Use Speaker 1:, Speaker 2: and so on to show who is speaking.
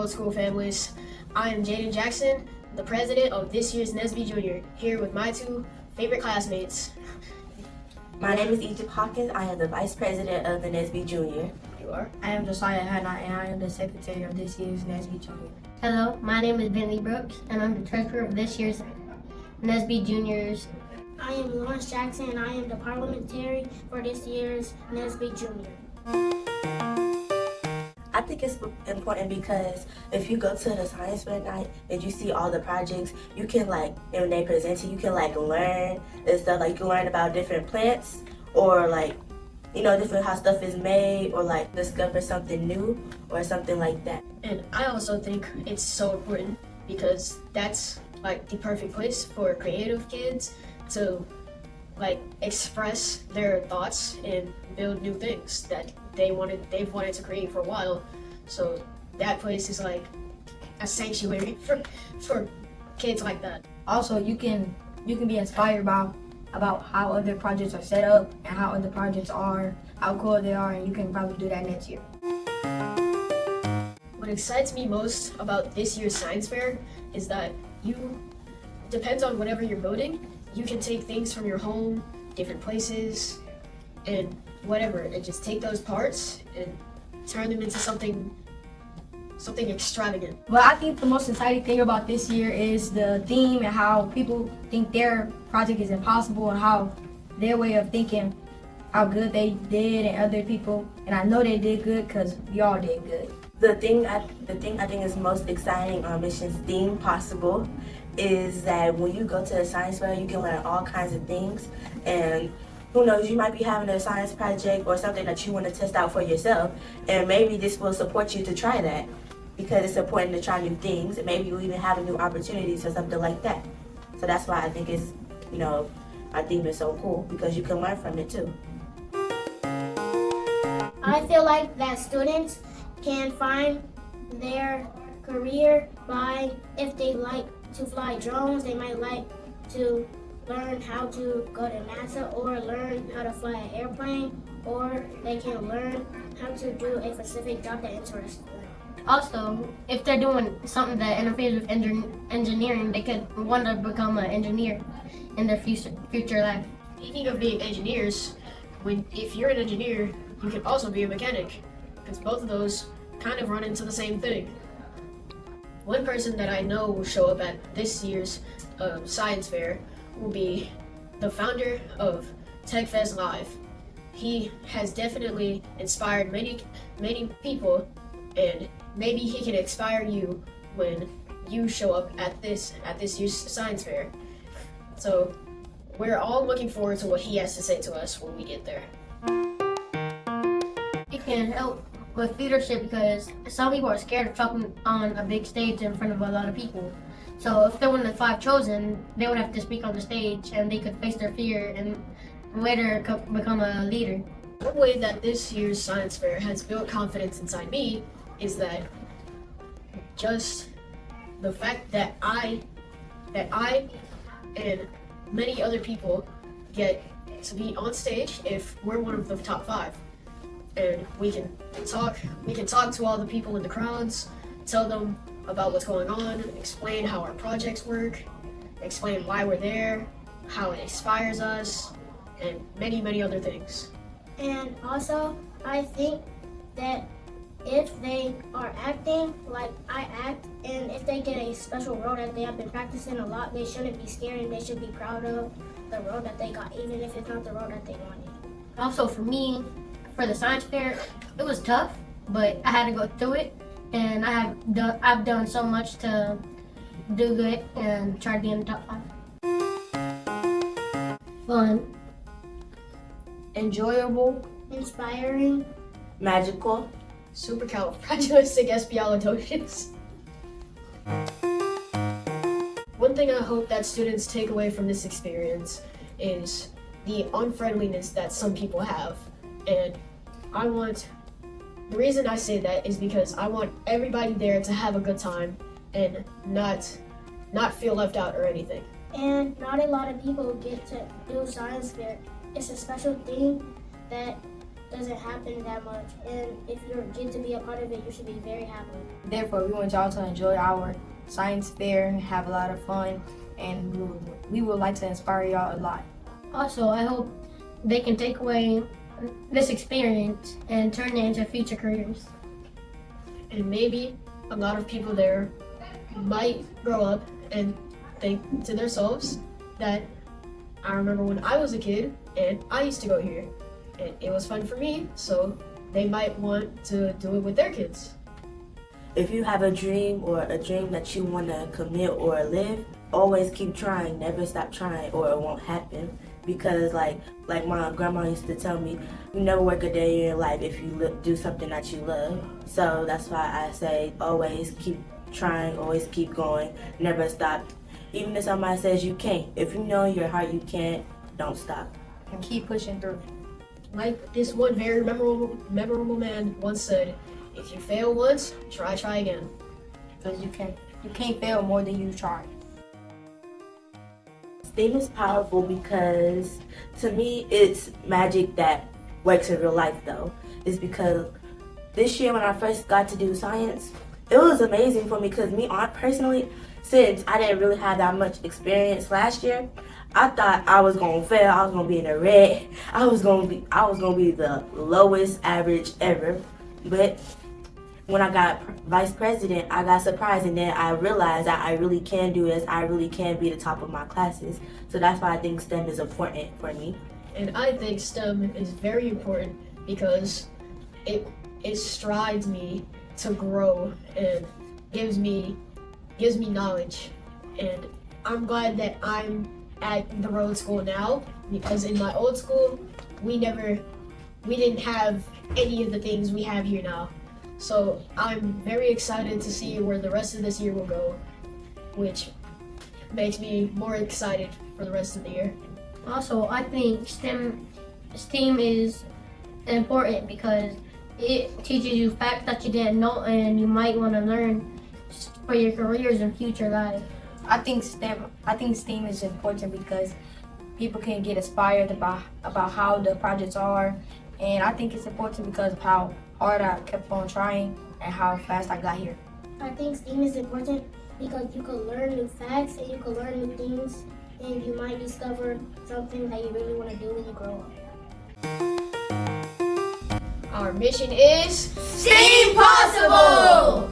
Speaker 1: old school families. I am Jaden Jackson, the president of this year's NSBE Jr, here with my two favorite classmates.
Speaker 2: My name is Egypt Hawkins. I am the vice president of the NSBE Jr.
Speaker 1: You are?
Speaker 3: I am Josiah Hanna, and I am the secretary of this year's NSBE Jr.
Speaker 4: Hello, my name is Bentley Brooks, and I'm the treasurer of this year's NSBE Juniors.
Speaker 5: I am Lawrence Jackson, and I am the parliamentary for this year's NSBE Jr.
Speaker 2: I think it's important because if you go to the science fair night and you see all the projects, you can and when they present it, you can learn and stuff. You can learn about different plants or different how stuff is made or discover something new or something like that.
Speaker 1: And I also think it's so important because that's the perfect place for creative kids to express their thoughts and build new things that they've wanted to create for a while. So that place is a sanctuary for kids like that.
Speaker 3: Also, you can be inspired about how other projects are set up and how other projects are, how cool they are, and you can probably do that next year.
Speaker 1: What excites me most about this year's science fair is that depends on whatever you're building, you can take things from your home, different places, and whatever, and just take those parts and turn them into something extravagant.
Speaker 3: But I think the most exciting thing about this year is the theme and how people think their project is impossible and how their way of thinking, how good they did and other people, and I know they did good because we all did good.
Speaker 2: The thing I think is most exciting on Mission STEAMPossible is that when you go to the science fair, you can learn all kinds of things, and who knows, you might be having a science project or something that you want to test out for yourself, and maybe this will support you to try that because it's important to try new things, and maybe you'll even have new opportunities or something like that. So that's why I think it's, our theme is so cool because you can learn from it too.
Speaker 5: I feel like that students can find their career by, if they like to fly drones, they might like to learn how to go to NASA or learn how to fly an airplane, or they can learn how to do a specific job that interests them.
Speaker 4: Also, if they're doing something that interferes with engineering, they could want to become an engineer in their future life.
Speaker 1: Speaking of being engineers, if you're an engineer, you can also be a mechanic, because both of those kind of run into the same thing. One person that I know will show up at this year's science fair will be the founder of TechFest Live. He has definitely inspired many people, and maybe he can inspire you when you show up at this year's science fair. So we're all looking forward to what he has to say to us when we get there.
Speaker 4: It can help with leadership because some people are scared of talking on a big stage in front of a lot of people. So if they're one of the 5 chosen, they would have to speak on the stage and they could face their fear and later become a leader.
Speaker 1: One way that this year's science fair has built confidence inside me is that just the fact that I and many other people get to be on stage if we're one of the top 5. And we can talk to all the people in the crowds, tell them about what's going on, explain how our projects work, explain why we're there, how it inspires us, and many other things.
Speaker 5: And also, I think that if they are acting like I act, and if they get a special role that they have been practicing a lot, they shouldn't be scared and they should be proud of the role that they got, even if it's not the role that they wanted.
Speaker 4: Also for me, for the science fair, it was tough, but I had to go through it, and I've done so much to do good and try to be in the top 5.
Speaker 3: Fun, enjoyable,
Speaker 5: Inspiring,
Speaker 2: Magical,
Speaker 1: supercalifragilisticexpialidocious. One thing I hope that students take away from this experience is the unfriendliness that some people have. And the reason I say that is because I want everybody there to have a good time and not feel left out or anything.
Speaker 5: and not a lot of people get to do science fair. It's a special thing that doesn't happen that much. And if you get to be a part of it, you should be very happy.
Speaker 3: Therefore, we want y'all to enjoy our science fair and have a lot of fun, and we would like to inspire y'all a lot.
Speaker 4: Also, I hope they can take away this experience and turn it into future careers.
Speaker 1: And maybe a lot of people there might grow up and think to themselves that I remember when I was a kid and I used to go here and it was fun for me, so they might want to do it with their kids.
Speaker 2: If you have a dream or a dream that you want to commit or live, always keep trying, never stop trying, or it won't happen. Because like my grandma used to tell me, you never work a day in your life if you do something that you love. So that's why I say always keep trying, always keep going, never stop. Even if somebody says you can't, if you know in your heart you can't, don't stop.
Speaker 3: And keep pushing through.
Speaker 1: Like this one very memorable man once said, if you fail once, try again.
Speaker 3: Because you can't fail more than you try.
Speaker 2: STEAM is powerful because to me it's magic that works in real life though. It's because this year when I first got to do science, it was amazing for me because personally, since I didn't really have that much experience last year, I thought I was gonna fail, I was gonna be in the red, I was gonna be the lowest average ever. But when I got vice president, I got surprised, and then I realized that I really can do this. I really can be the top of my classes. So that's why I think STEM is important for me.
Speaker 1: And I think STEM is very important because it strides me to grow and gives me knowledge. And I'm glad that I'm at the road school now, because in my old school we didn't have any of the things we have here now. So I'm very excited to see where the rest of this year will go, which makes me more excited for the rest of the year.
Speaker 4: Also, I think STEAM is important because it teaches you facts that you didn't know and you might want to learn for your careers in future life.
Speaker 3: I think STEAM is important because people can get inspired about how the projects are, and I think it's important because of how hard I kept on trying and how fast I got here.
Speaker 5: I think STEAM is important because you can learn new facts and you can learn new things, and you might discover something that you really want to do when you grow up.
Speaker 1: Our mission is
Speaker 3: STEAMPossible!